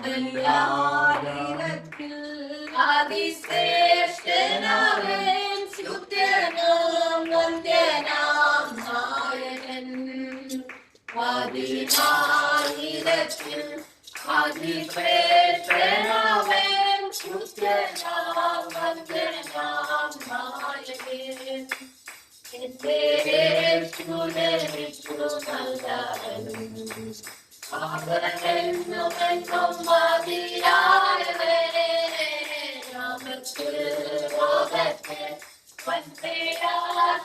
ആദിയായിരത്തിൽ അതിശ്രേഷ്ഠനാവൻ ശുദ്ധനാം വന്ദ്യനാം നായകൻ ആദിയായിരത്തിൽ അതിശ്രേഷ്ഠനാവൻ ശുദ്ധനാം വന്ദ്യനാം നായകൻ എന്റെ യേശുവിനു നല്ലവൻ അവനെന്നും മതിയായവൻ നമുക്ക് ലോകത്തെ വൻപേരാത്മരിൽ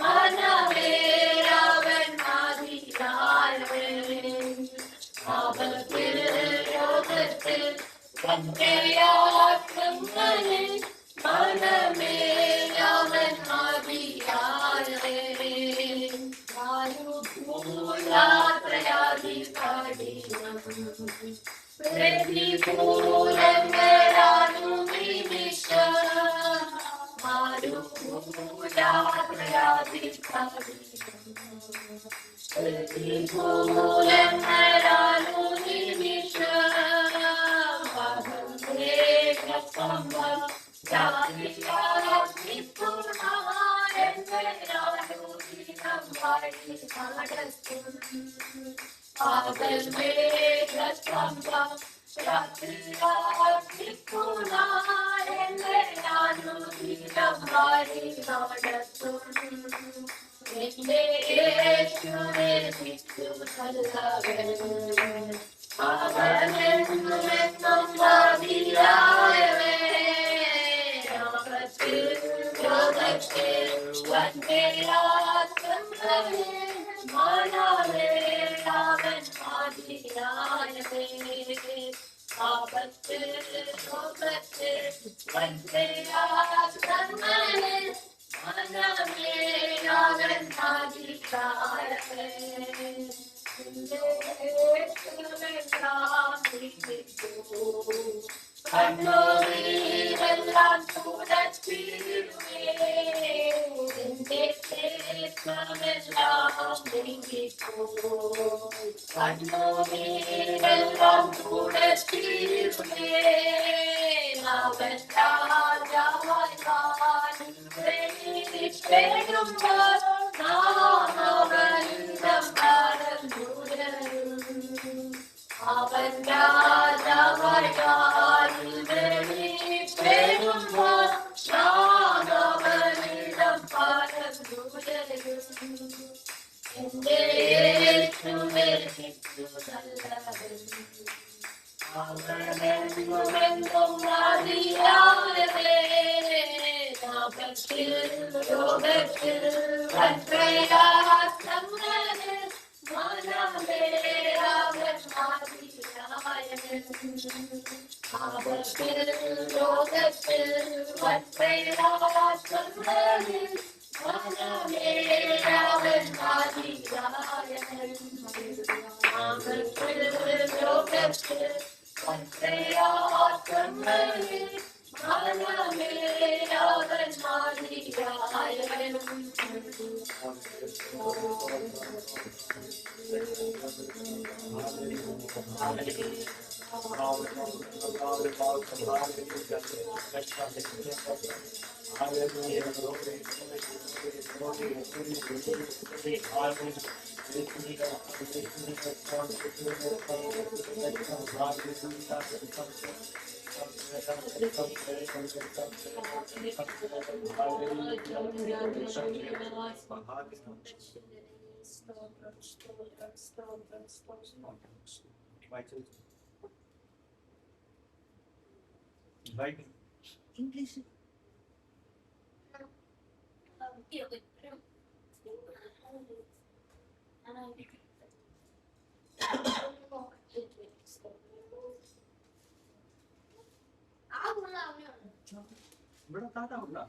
മനമേരവൻ മതിയായവൻ അവർക്ക് ലോകത്തിൽ വൻപേരാത്മരിൽ മനമേരവൻ മതിയായവൻ യാത്രയാതി കഠിനം പ്രതികൂലങ്ങളാണു നിമിഷം യാത്രയാതി കഠിനം പ്രതികൂലങ്ങളാണു നിമിഷം അവനെന്നും മതിയായവൻ ലോകത്തെ വൻപേരാത്മരിൽ മനമേരവൻ മതിയായവൻ ആപത്ത് ലോകത്തെ വൻപേരാത്മരിൽ മനമേരവൻ മതിയായവൻ കണ്ണുനീരെല്ലാം തുടച്ചിടുമേ എന്റെ ക്ഷേത്രമെല്ലാം നീങ്ങിപ്പോയി കണ്ണുനീരെല്ലാം തുടച്ചിടുമേ അവൻ രാജാവായി വാഴുമ്പോൾ നാം അവനിടം നടന്നുടരും അവൻ രാജാവായി വാഴുമ്പോൾ നാം അവനിടം പരന്നുടരും എന്റെ യേശുവേ നല്ലവൻ അവനെന്നും മതിയായവൻ ലോകത്തിൽ വൻപ്രയാസങ്ങളിൽ മനമേരവൻ മതിയായവൻ ലോകത്തിൽ വൻപ്രയാസങ്ങളിൽ മനമേരവൻ മതിയായവൻ ലോകത്തിൽ വൻപ്രയാസങ്ങളിൽ മനമേരവൻ മതിയായവൻ English. ഇവിടെ താട്ടാവില്ല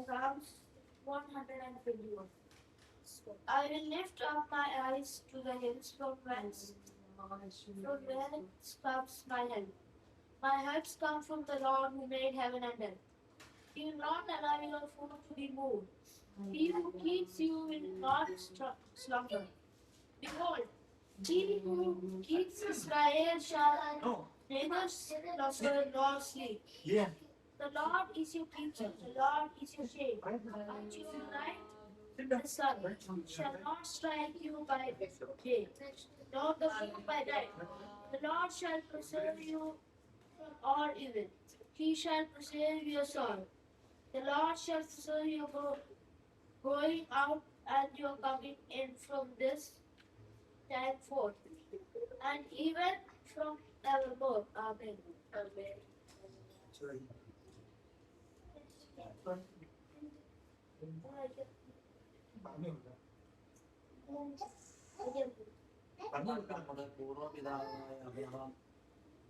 Round 121. I will lift up my eyes to the hills from whence comes my help. My helps come from the Lord who made heaven and earth. He will not allow your foot to be moved. He who keeps you will not slumber. Behold, he who keeps Israel shall No. neither slumber nor sleep. Yeah. The Lord is your teacher, the Lord is your shade. At your right, the sun shall not strike you by day, nor the moon by night. The Lord shall preserve you from all evil. He shall preserve your soul. The Lord shall preserve your going out and your coming in from this time forth, and even from evermore. Amen. Amen. Sorry. നമ്മുടെ പൂർവ്വപിതാവായ Abraham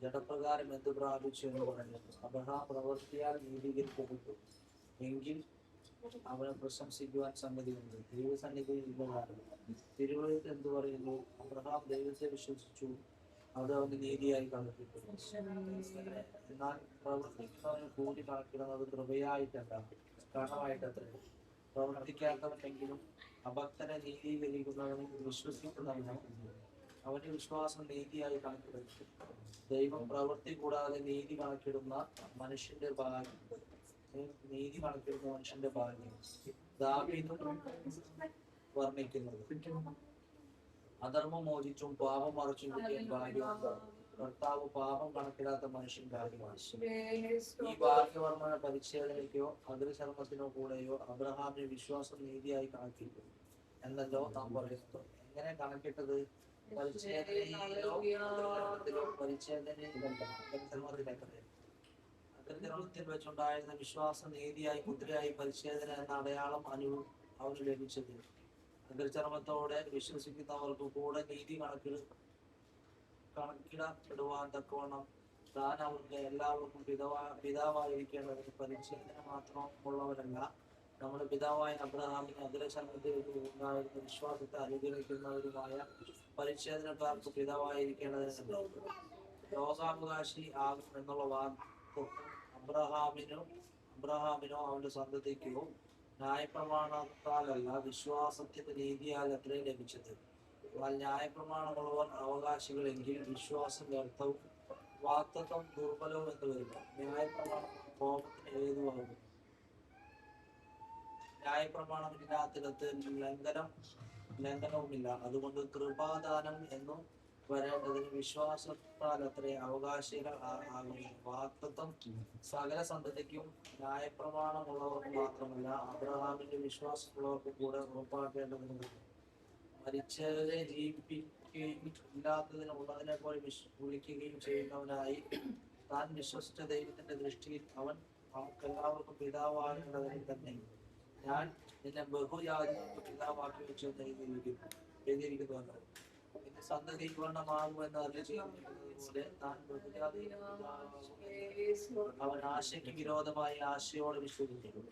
ജഡപ്രകാരം എന്ത് പ്രാപിച്ചു എന്ന് പറയുന്നത് Abraham പ്രവൃത്തിയാൽ നീതീകരിക്കപ്പെട്ടു എങ്കിൽ അവനെ പ്രശംസിക്കുവാൻ സംഗതിയുണ്ട്. ദൈവസന്നിധിയിൽ ഇല്ലതാണ്. തിരുവഴുത്ത് എന്ത് പറയുന്നു? അബ്രഹാം ദൈവത്തെ വിശ്വസിച്ചു, അത് അവന് നീതിയായി കണക്കിട്ടു. എന്നാൽ പ്രവർത്തിക്കുന്നവന് കൂടി കണക്കിടുന്നത് കൃപയായിട്ടല്ല, കണമായിട്ടത്ര. പ്രവർത്തിക്കാത്തവനെങ്കിലും അഭക്തനെ നീതീകരിക്കുന്നവനും വിശ്വസിക്കുന്നവനും അവന്റെ വിശ്വാസം നീതിയായി കണക്കിടുന്നു. ദൈവം പ്രവൃത്തി കൂടാതെ നീതി കണക്കിടുന്ന മനുഷ്യന്റെ ഭാഗ്യം ദാവീദും വർണ്ണിക്കുന്നത്. അധർമ്മം മോചിച്ചും പാപം മറച്ചും കിട്ടിയ ഭാഗ്യമുണ്ട്. കർത്താവ് പാപം കണക്കിടാത്ത മനുഷ്യൻ ഭാഗ്യമാണ്. ഈ ഭാഗ്യവർണ്ണന പരിച്ഛേദനയ്ക്കോ അഗ്രചർമ്മത്തിനോ കൂടെയോ അബ്രഹാമിന് വിശ്വാസം നീതിയായി കണക്കിട്ടു എന്നല്ലോ നാം പറയുന്നത്. എങ്ങനെ കണക്കിട്ടത്? പരിച്ഛേദനയിലോ പരിച്ഛേദനയിലല്ല, അഗ്രചർമ്മത്തിലേക്കല്ലേ. അഗ്രചർമ്മത്തിൽ വെച്ചുണ്ടായിരുന്ന വിശ്വാസം നീതിയായി മുദ്രയായി പരിച്ഛേദന എന്ന അടയാളം അവന് ലഭിച്ചത്. അഗ്രചർമ്മത്തോടെ വിശ്വസിക്കുന്നവർക്ക് കൂടെ നീതി കണക്കിടപ്പെടുവാൻ തക്കവണ്ണം താൻ അവർക്ക് എല്ലാവർക്കും പിതാവായിരിക്കേണ്ടതിന് പരിച്ഛേദന മാത്രമുള്ളവരല്ല, നമ്മുടെ പിതാവായ അബ്രഹാമിന് അഗ്രചർമ്മത്തിൽ ഉണ്ടായിരുന്ന വിശ്വാസത്തെ അനുഗ്രഹിക്കുന്നവരുമായ പരിച്ഛേദനക്കാർക്ക് പിതാവായിരിക്കേണ്ടതിന് ലോകാവകാശി ആകും എന്നുള്ള വാക്ക് അബ്രഹാമിനോ അവന്റെ സന്തതിക്കോ ന്യായപ്രമാണത്താലല്ല വിശ്വാസത്തിന്റെ നീതിയാൽ അത്രയും ലഭിച്ചത്. എന്നാൽ ന്യായപ്രമാണമുള്ളവർ അവകാശികളെങ്കിൽ വിശ്വാസം വ്യർത്ഥവും വാഗ്ദത്തം ദുർബലവും എന്ന് വരുന്നു. ന്യായപ്രമാണം കോപത്തിന് ഹേതുവാകും. ന്യായപ്രമാണമില്ലാത്തിടത്ത് ലംഘനവുമില്ല. അതുകൊണ്ട് കൃപാദാനം എന്നും വരേണ്ടതിന് വിശ്വാസത്താൽ അത്രേ അവകാശികൾ ആകുന്നു. വാഗ്ദത്തം സകല സന്തതിക്കും ന്യായപ്രമാണമുള്ളവർക്ക് മാത്രമല്ല അബ്രഹാമിന്റെ വിശ്വാസമുള്ളവർക്കും കൂടെ ഉറപ്പാക്കേണ്ടതിന് മരിച്ചവരെ ജീവിപ്പിക്കുകയും ഇല്ലാത്തതിന് ഉള്ളതിനെ പോലെ വിളിക്കുകയും ചെയ്യുന്നവനായി താൻ വിശ്വസിച്ച ദൈവത്തിന്റെ ദൃഷ്ടിയിൽ അവൻ നമുക്കെല്ലാവർക്കും പിതാവാകേണ്ടതിന് തന്നെ ഞാൻ നിന്നെ ബഹുജാതികൾക്ക് പിതാവാക്കി വെച്ചെന്ന് എഴുതിയിരിക്കുന്നുവല്ലോ. എന്റെ സന്തതി വർണ്ണമാകുമെന്ന് അറിയിച്ചിരിക്കുന്നതുപോലെ താൻ ബഹുജാതി അവൻ ആശയ്ക്ക് വിരോധമായി ആശയോടെ വിശ്വസിക്കുന്നു.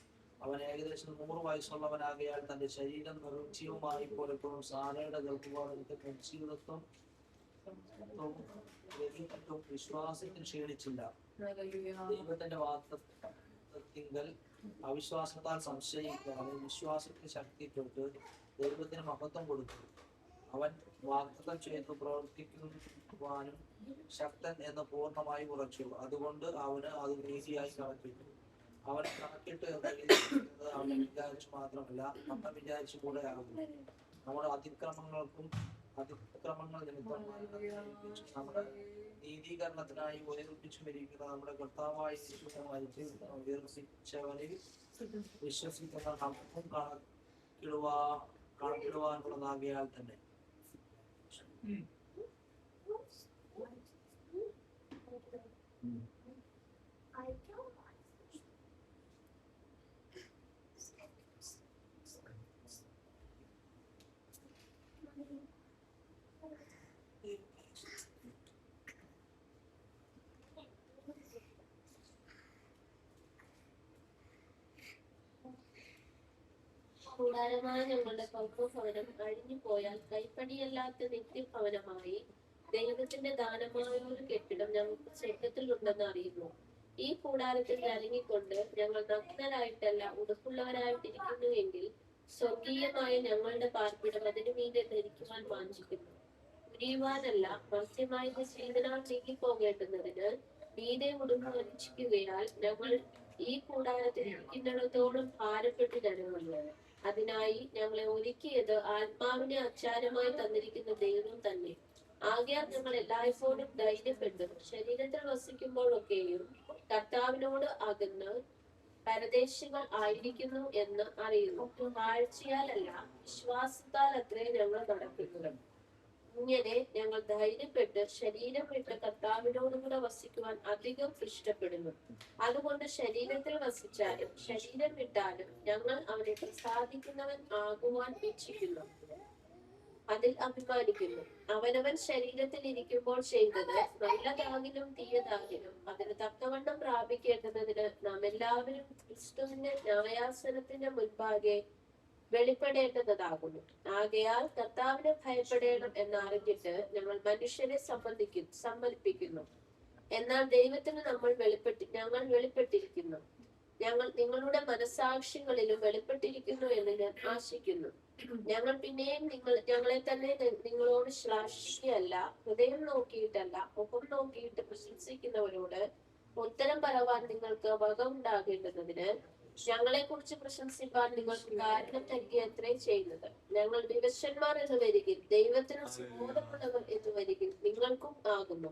അവൻ ഏകദേശം 100 വയസ്സുള്ളവനാകയാൽ തന്റെ ശരീരം നിർജ്ജീവമായി പോലെപ്പോഴും സാരയുടെ ഗർഭപാതത്തിൽ നിർജീവിതത്വം വിശ്വാസത്തിന് ക്ഷീണിച്ചില്ല. ദൈവത്തിന്റെ വാഗ്ദത്തത്തിങ്കൽ അവിശ്വാസത്താൽ സംശയിക്കാതെ വിശ്വാസത്തിന് ശക്തിപ്പെട്ട് ദൈവത്തിന് മഹത്വം കൊടുത്തു. അവൻ വാഗ്ദത്തം ചെയ്തു പ്രവർത്തിക്കുവാനും ശക്തൻ എന്ന് പൂർണ്ണമായി ഉറച്ചു. അതുകൊണ്ട് അവന് അത് നീതിയായി കണക്കിട്ടു. അവൻ കണക്കിട്ട് എന്നത് അവനെ വിചാരിച്ചു മാത്രമല്ല നമ്മൾ വിചാരിച്ചു കൂടെ ആകുന്നു. നമ്മുടെ അതിക്രമങ്ങൾ നിമിത്തം നമ്മുടെ നീതീകരണത്തിനായി ഉയർപ്പിച്ചുമിരിക്കുന്ന നമ്മുടെ കർത്താവായ യേശുവിനെ മരിച്ച് ഉയർപ്പിച്ചവനിൽ വിശ്വസിക്കുന്ന നമുക്കും കണക്കിടുവാനുള്ളതാകിയാൽ തന്നെ കൂടാരമായ ഞങ്ങളുടെ പൗർവഭവനം അഴിഞ്ഞു പോയാൽ കൈപ്പണിയല്ലാത്ത നിത്യഭവനമായി ദൈവത്തിന്റെ ദാനമായ ഒരു കെട്ടിടം ഞങ്ങൾക്ക് സ്വർഗത്തിലുണ്ടെന്ന് അറിയുന്നു. ഈ കൂടാരത്തിൽ ഇറങ്ങിക്കൊണ്ട് ഞങ്ങൾ നഗ്നരായിട്ടല്ല ഉടുപ്പുള്ളവരായിട്ടിരിക്കുന്നുവെങ്കിൽ സ്വർഗീയമായ ഞങ്ങളുടെ പാർപ്പിടം അതിനു മീതെ ധരിക്കുവാൻ വാഞ്ചിക്കുന്നു. ഉരിയുവാനല്ല, മത്സ്യമായത് ജീവനാൽ നീങ്ങിപ്പോകേണ്ടുന്നതിന് മീതെ ഉടുപ്പ് വഞ്ചിക്കുകയാൽ ഞങ്ങൾ ഈ കൂടാരത്തിൽ ഇരിക്കുന്നിടത്തോളം ഭാരപ്പെട്ട് ജനമല്ലോ. അതിനായി ഞങ്ങളെ ഒരുക്കിയത് ആത്മാവിനെ അച്ചാരമായി തന്നിരിക്കുന്ന ദൈവം തന്നെ. ആകയാൽ ഞങ്ങൾ എല്ലായ്പ്പോഴും ധൈര്യപ്പെട്ടു ശരീരത്തിൽ വസിക്കുമ്പോഴൊക്കെയും കർത്താവിനോട് അകന്ന് പരദേശികൾ ആയിരിക്കുന്നു എന്ന് അറിയുന്നു. കാഴ്ചയാലല്ല, വിശ്വാസത്താൽ അത്രേ ഞങ്ങൾ നടക്കുന്നത്. ഇങ്ങനെ ഞങ്ങൾ ധൈര്യപ്പെട്ട് ശരീരം വിട്ട് കർത്താവിനോടുകൂടെ വസിക്കുവാൻ അധികം ഇഷ്ടപ്പെടുന്നു. അതുകൊണ്ട് ശരീരത്തിൽ വസിച്ചാലും ശരീരം വിട്ടാലും ഞങ്ങൾ അവനെ പ്രസാദിക്കുന്നവൻ ആകുവാൻ ഇച്ഛിക്കുന്നു, അതിൽ അഭിമാനിക്കുന്നു. അവനവൻ ശരീരത്തിൽ ഇരിക്കുമ്പോൾ ചെയ്തത് നല്ലതാകിലും തീയതാകിലും അതിന് തക്കവണ്ണം പ്രാപിക്കേണ്ടതിന് നാം എല്ലാവരും ക്രിസ്തുവിന്റെ ന്യായാസനത്തിന്റെ മുൻപാകെ വെളിപ്പെടേണ്ടതാകുന്നു. ആകയാൽ കർത്താവിനെ ഭയപ്പെടേണം എന്നറിഞ്ഞിട്ട് ഞങ്ങൾ മനുഷ്യരെ സമ്മതിപ്പിക്കുന്നു. എന്നാൽ ദൈവത്തിന് ഞങ്ങൾ വെളിപ്പെട്ടിരിക്കുന്നു. ഞങ്ങൾ നിങ്ങളുടെ മനസാക്ഷികളിലും വെളിപ്പെട്ടിരിക്കുന്നു എന്ന് ഞാൻ ആശിക്കുന്നു. ഞങ്ങൾ പിന്നെയും ഞങ്ങളെ തന്നെ നിങ്ങളോട് ശ്ലാഘിക്കുകയല്ല, ഹൃദയം നോക്കിയിട്ടല്ല, മുഖം നോക്കിയിട്ട് പ്രശംസിക്കുന്നവരോട് ഉത്തരം പറവാൻ നിങ്ങൾക്ക് വക ഉണ്ടാകേണ്ടതിന് ഞങ്ങളെ കുറിച്ച് പ്രശംസിപ്പാൻ നിങ്ങൾക്ക് കാരണം നൽകിയത്രേ ചെയ്യുന്നത്. ഞങ്ങൾ വിവശന്മാർ എന്ന് വരികിൽ ദൈവത്തിന് സുബോധമുള്ളവർ എന്ന് വരികിൽ നിങ്ങൾക്കും ആകുന്നു.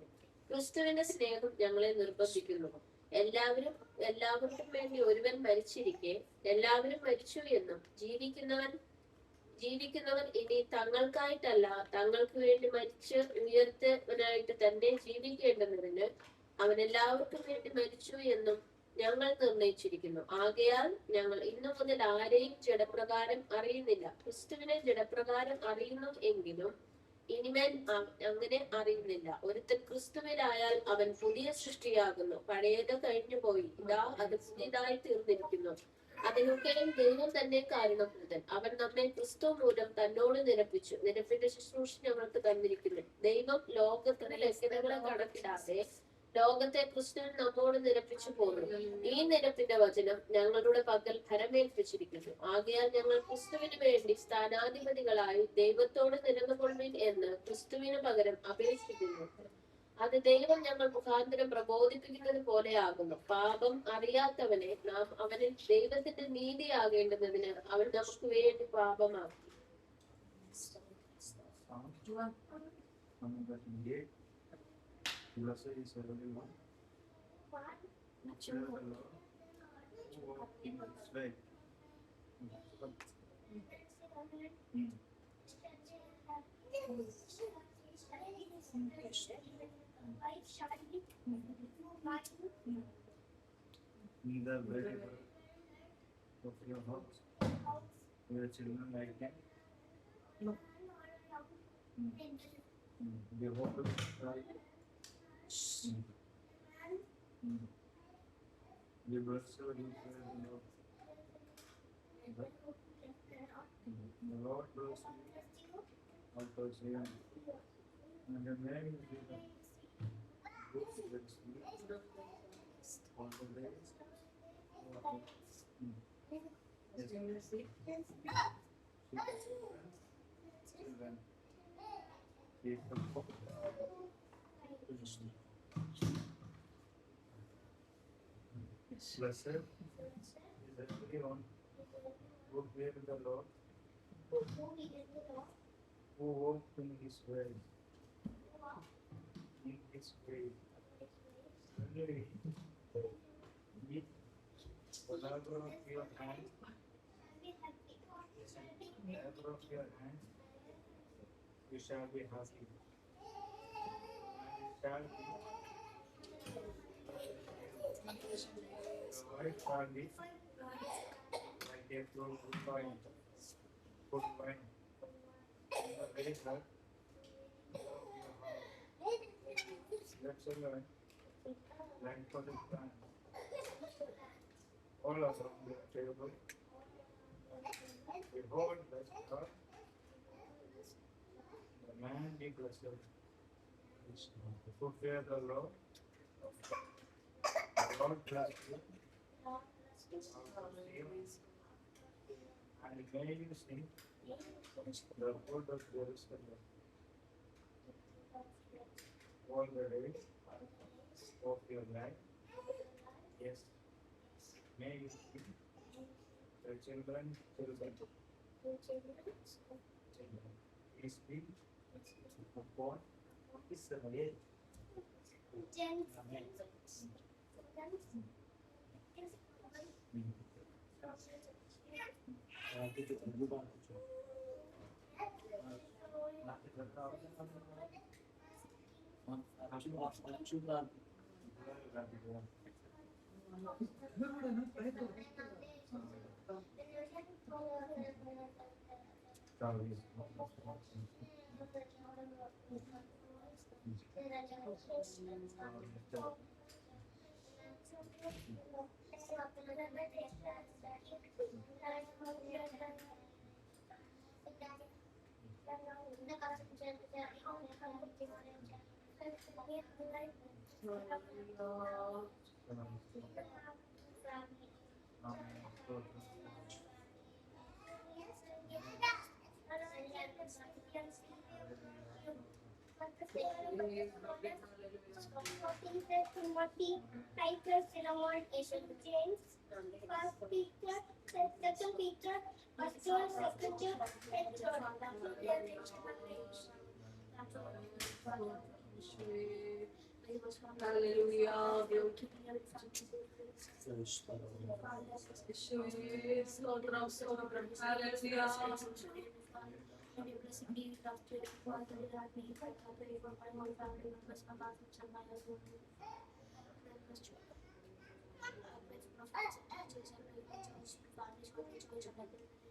ക്രിസ്തുവിന്റെ സ്നേഹം ഞങ്ങളെ നിർബന്ധിക്കുന്നു. എല്ലാവർക്കും വേണ്ടി ഒരുവൻ മരിച്ചിരിക്കെ എല്ലാവരും മരിച്ചു എന്നും ജീവിക്കുന്നവൻ ഇനി തങ്ങൾക്കായിട്ടല്ല തങ്ങൾക്ക് വേണ്ടി മരിച്ച് ഉയർത്തവനായിട്ട് തന്നെ ജീവിക്കേണ്ടതിന് അവൻ എല്ലാവർക്കും വേണ്ടി മരിച്ചു എന്നും ഞങ്ങൾ നിർണയിച്ചിരിക്കുന്നു. ആകയാൽ ഞങ്ങൾ ഇന്നു മുതൽ ആരെയും ജഡപ്രകാരം അറിയുന്നില്ല. ക്രിസ്തുവിനെ ജഡപ്രകാരം അറിയുന്നു എങ്കിലും ഇനിമേൽ അങ്ങനെ അറിയുന്നില്ല. ഒരുത്തൻ ക്രിസ്തുവിലായാൽ അവൻ പുതിയ സൃഷ്ടിയാകുന്നു. പഴയത് കഴിഞ്ഞു പോയി, ഇതാ അത് പുതിയതായി തീർന്നിരിക്കുന്നു. അതിനൊക്കെയും ദൈവം തന്നെ കാരണഭൂതൻ. അവൻ നമ്മെ ക്രിസ്തു മൂലം തന്നോട് നിരപ്പിച്ചു. നിരപ്പിന്റെ ശുശ്രൂഷ ഞങ്ങൾക്ക് തന്നിരിക്കുന്നു. ദൈവം ലോകത്തിന്റെ ലക്ഷണങ്ങളെ കണക്കിടാതെ ലോകത്തെ ക്രിസ്തുവിൽ നമ്മോട് നിരപ്പിച്ചു പോന്നു. ഈ നിരപ്പിന്റെ വചനം ഞങ്ങളുടെ പക്കൽ ഫലമേൽപ്പിച്ചിരിക്കുന്നു. ആകയാൽ ഞങ്ങൾ ക്രിസ്തുവിന് വേണ്ടി സ്ഥാനാധിപതികളായി ദൈവത്തോട് നിലകൊള്ളുവിൻ എന്ന് ക്രിസ്തുവിന് പകരം അപേക്ഷിക്കുന്നു. അത് ദൈവം ഞങ്ങൾ മുഖാന്തരം പ്രബോധിപ്പിക്കുന്നത് പോലെ ആകുന്നു. പാപം അറിയാത്തവനെ നാം അവനിൽ ദൈവത്തിന്റെ നീതിയാകേണ്ടതിന് അവൻ നമുക്ക് വേണ്ടി പാപമാക്കി. Blessed is everyone who fears the Lord, who walk in His way. Neither wherever of your house, your children like them. They walk with Christ. The blessed who fear the Lord. The Lord bless you, also say, and the name is given. Good bless you, all the days. Children, keep the book. Blessed is everyone who fears the Lord, who walks in His way. In His way. Only eat the labor of your hands, labor of your hands, you shall be happy. And it shall be your wife shall be like a good wine, in the very heart of your heart. Let's learn, land for the plan. All around the table, Behold, blessed are the man be blessed, who fear the Lord. The Lord bless you, and may you sing the good of Jerusalem all the days of your life. Yes, may you sing the children. Peace be upon Israel. Amen. Timothy, Titus, Philemon, James, First Peter, Second Peter, First John, Second John, and John. Hallelujah. And your blessing be with us to the Father, that we pray for the for my whole family members, my bathroom, and my husband. I pray for children. I pray for prophets and teachers. I pray for church, families, for the church, and I pray for the Jesus.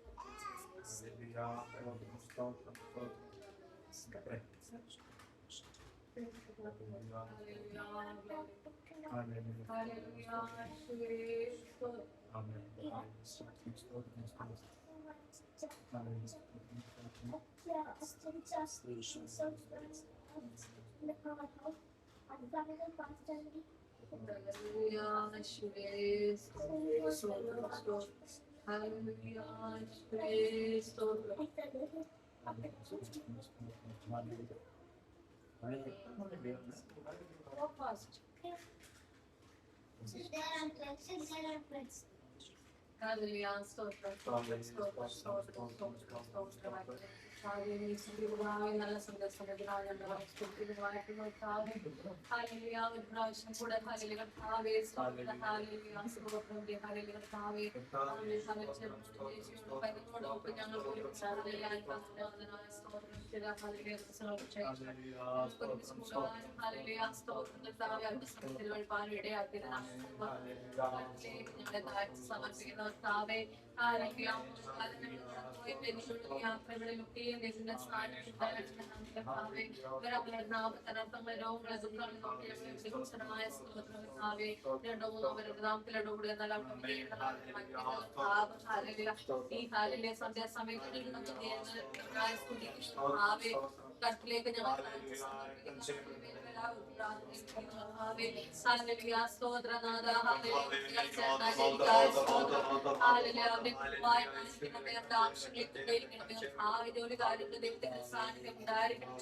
നല്ല സന്ദേശമായ ഒരു പ്രാവശ്യം കൂടെ കർത്താവേ സമർപ്പിക്കുന്ന യാത്രകളിലൊക്കെയും ഈ സന്ധ്യാസമയങ്ങളിൽ കട്ടിലേക്ക് ഞങ്ങൾ ഒരു കാര്യത്തിൽ ദൈവത്തിന്റെ സാന്നിധ്യം ഉണ്ടായിരിക്കണം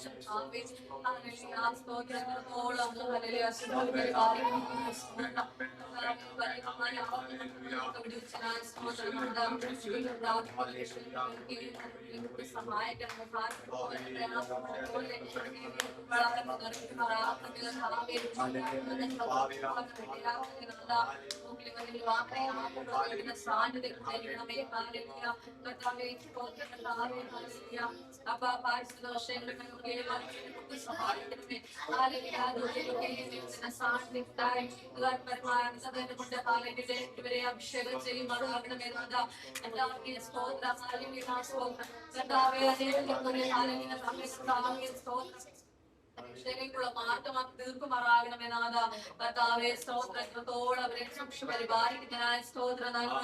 അഭിഷേകം ചെയ്യുമാറാകണമേ രക്ഷയിലേക്കുള്ള മാർഗമാക്കി തീർക്കുമാറാകണമേ നാഥ. കർത്താവേ സ്തോത്രത്തോളം അവരെ സൂക്ഷിച്ച് പരിപാലിക്കുന്നതിനായ സ്തോത്ര നന്മ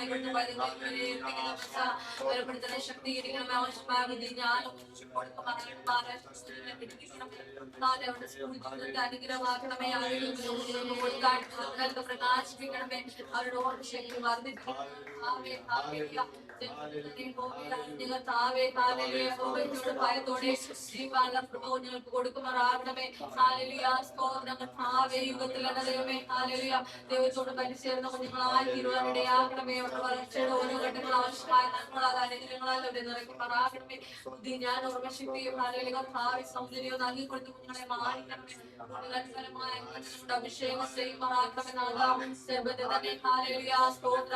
ബലപ്പെടുത്തുന്ന ശക്തീകരിക്കണം. ആവശ്യമായ ബുദ്ധി ജ്ഞാനം അവരുടെ സ്കൂൾ ജീവിതത്തെ അനുഗ്രഹമാക്കണമേ. അവരുടെ പ്രകാശിപ്പിക്കണമേ. അവരുടെ ഓർമ്മശക്തി വർദ്ധിപ്പിക്കണം. ഭയത്തോടെ ജീവാനുള്ള പ്രബോധനങ്ങൾക്ക് കൊടുക്കുമാറാകണമേ. യുഗത്തിലുള്ള ദൈവമേ ദൈവത്തോട് പരിചേർന്ന കുഞ്ഞുങ്ങളായി തീരുവാനിടയാകണമേ. അവരുടെ വളർച്ചയുടെ ഓരോ ഘട്ടങ്ങൾ ആവശ്യമായ നന്മകളാൽ അനുഗ്രഹങ്ങളാൽ അവരെ നിറയ്ക്കുമാറാകണമേ. ബുദ്ധി ഞാൻ ഓർമ്മശക്തിയും സൗന്ദര്യവും നൽകിക്കൊടുത്ത് കുഞ്ഞുങ്ങളെ മാറിക്കണമേ. അഭിഷേകം ചെയ്യുമാറാക്കണമേ.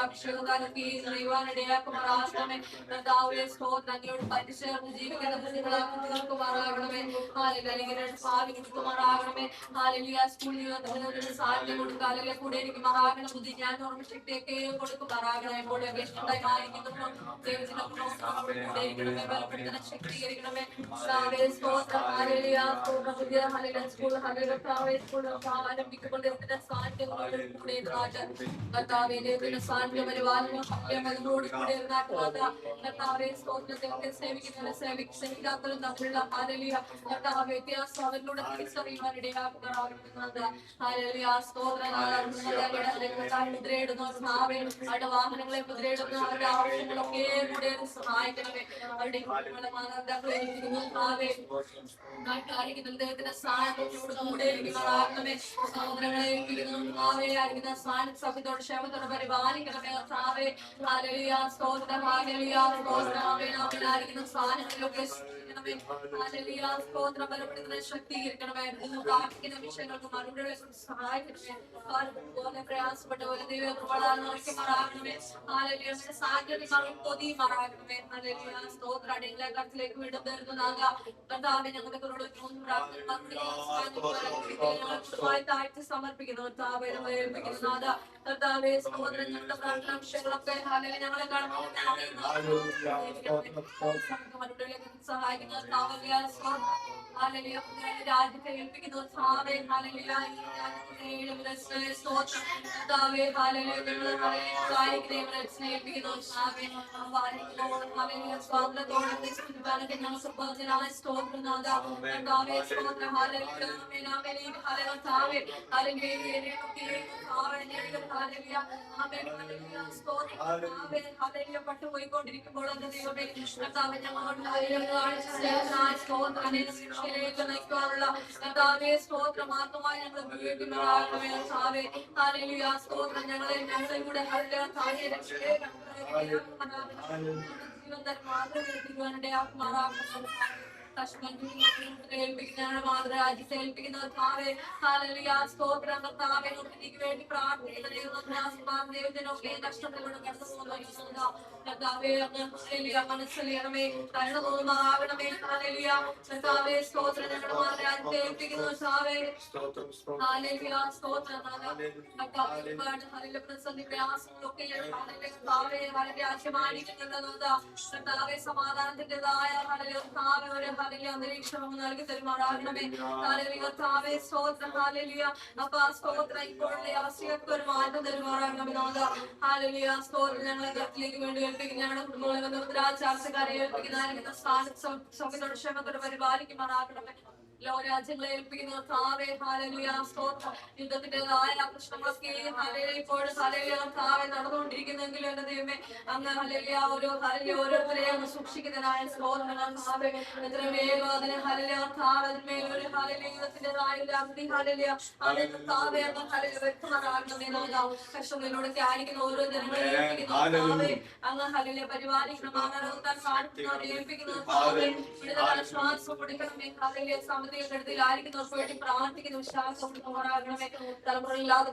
അഭിഷേകത്താലൊക്കെ ചെയ്യുവാനിടയാക്കുമാറാകണമേ. കർത്താവേ സ്തോത്രം അങ്ങയോട് പരിചേർന്ന് ജീവിക്കുന്ന കുഞ്ഞുങ്ങളാക്കി തീർക്കുമാറാകണമേ. ഭാവി കൊടുക്കുമാറാകണമേ. സ്കൂൾ ജീവിതത്തിന് സാധ്യത കൊടുക്കാതെ കൂടെ എനിക്ക് മഹാകണ ബുദ്ധി ഞാൻ ഓർമ്മശക്തിയൊക്കെ കൊടുക്കുമാറാകണമേ. എപ്പോഴും ശക്തീകരിക്കണമേ. ആരംഭിക്കൊണ്ടിരിക്കുന്ന സാന്നിധ്യങ്ങളോട് കൂടെ സാന്നിധ്യം പരിപാലനോട് കൂടെ സേവിക്കുന്നവരെ സേവിക്കാത്തവരും തമ്മിലുള്ള വ്യത്യാസം അവരിലൂടെ തിരിച്ചറിയുവാനിടയാകുന്നതാണ്. മുദ്രയിടുന്ന അവരുടെ വാഹനങ്ങളെ മുദ്രയിടുന്ന അവരുടെ ആവശ്യങ്ങളൊക്കെ കൂടെ സഹായിക്കണമേ. അവരുടെ മാതാപിതാക്കളെ ദൈവത്തിന്റെ സ്ഥാനത്തോട് കൂടെ ഇരിക്കുന്നതാകണമേ. സഹോദരങ്ങളെ ഏൽപ്പിക്കുന്ന സ്ഥാനത്തോട് ക്ഷേമത്തോടെ പരിപാലിക്കണമേ. സ്ഥാനങ്ങളിലൊക്കെ ശക്തീകരിക്കണമേ. പ്രാർത്ഥിക്കുന്ന വിഷയങ്ങൾക്ക് മറുപടികളെ കുറിച്ച് സഹായിക്കണമേ. പ്രയാസപ്പെട്ട ദൈവമാറാകണമേ. സാഹചര്യം പൊതിയുമാറാകണമേ. സ്തോത്രങ്ങളെ കത്തിലേക്ക് വീണ്ടും തരുന്നതാകാം. കർത്താവെ ഞങ്ങളുടെ താഴ്ച സമർപ്പിക്കുന്നു. കർത്താവെ സ്തോത്രം ഞങ്ങളുടെ പ്രാർത്ഥന വിഷയങ്ങളൊക്കെ ഞങ്ങളെ സഹായിക്കുന്നു. രാജ്യത്തെ ഏൽപ്പിക്കുന്നു. പട്ടുപോയിക്കൊണ്ടിരിക്കുമ്പോൾ നയിക്കാനുള്ള സ്തോത്രമാത്രമായി ഞങ്ങൾ ഉപയോഗിക്കുന്നവരാകണമേ. സ്തോത്രം ഞങ്ങളെ ഞങ്ങളുടെ മാതൃരാജ്യത്തെ ഏൽപ്പിക്കുന്ന വേണ്ടി പ്രാർത്ഥിക്കുന്നതിനൊക്കെ നഷ്ടത്തിലൂടെ മനസ്സിലണമേ. കരുണ തോന്നുമാറാകണമേ. സ്തോത്രം ഞങ്ങളുടെ മാതൃരാജ്യത്തെ ഏൽപ്പിക്കുന്നു. പ്രതിസന്ധി പ്രയാസങ്ങളൊക്കെ രാജ്യമായിരിക്കുന്നത് സമാധാനത്തിൻ്റെതായ അന്തരീക്ഷം നൽകി തരുമാറാകണമേ. സ്തോത്രം സ്തോത്രം ഇപ്പോഴുള്ള അവസ്ഥയൊക്കെ ഒരു മാറ്റം തരുമാറാകണമേ. സ്തോത്രം ഞങ്ങളെ ഗത്തിലേക്ക് വേണ്ടി ഏൽപ്പിക്കുന്ന ഞങ്ങളുടെ കുടുംബങ്ങളെ മുദ്രാചാർച്ചക്കാരെ ഏൽപ്പിക്കുന്ന സ്ഥാനത്തോട് ക്ഷമത്തോടെ പരിപാലിക്കുമാറാകണമേ. ലോകരാജ്യങ്ങളെ ഏൽപ്പിക്കുന്ന യുദ്ധത്തിൻ്റെതായ പ്രശ്നങ്ങളൊക്കെ ഇപ്പോൾ നടന്നുകൊണ്ടിരിക്കുന്നെങ്കിലും എന്റെ ദൈവമേ അങ്ങ് ഓരോരുത്തരെ അങ്ങ് സൂക്ഷിക്കുന്നതിനായ സ്തോത്രങ്ങൾ എത്ര വേഗം അതിന് അതിന്മേലൊരു യുദ്ധത്തിൻ്റെതായ കഷ്ടങ്ങളിലൂടെ ധ്യാനിക്കുന്ന ഓരോ ജനങ്ങളെ അങ്ങ് പരിപാലിക്കണം. ഏൽപ്പിക്കുന്ന ശ്വാസം കൊടുക്കണമേ. സാമ്പത്തിക ഘട്ടത്തിലായിരിക്കുന്നവർക്ക് വേണ്ടി പ്രാർത്ഥിക്കുന്ന വിശ്വാസം കൊടുക്കുമാറാകണമേ. തലമുറയില്ലാതെ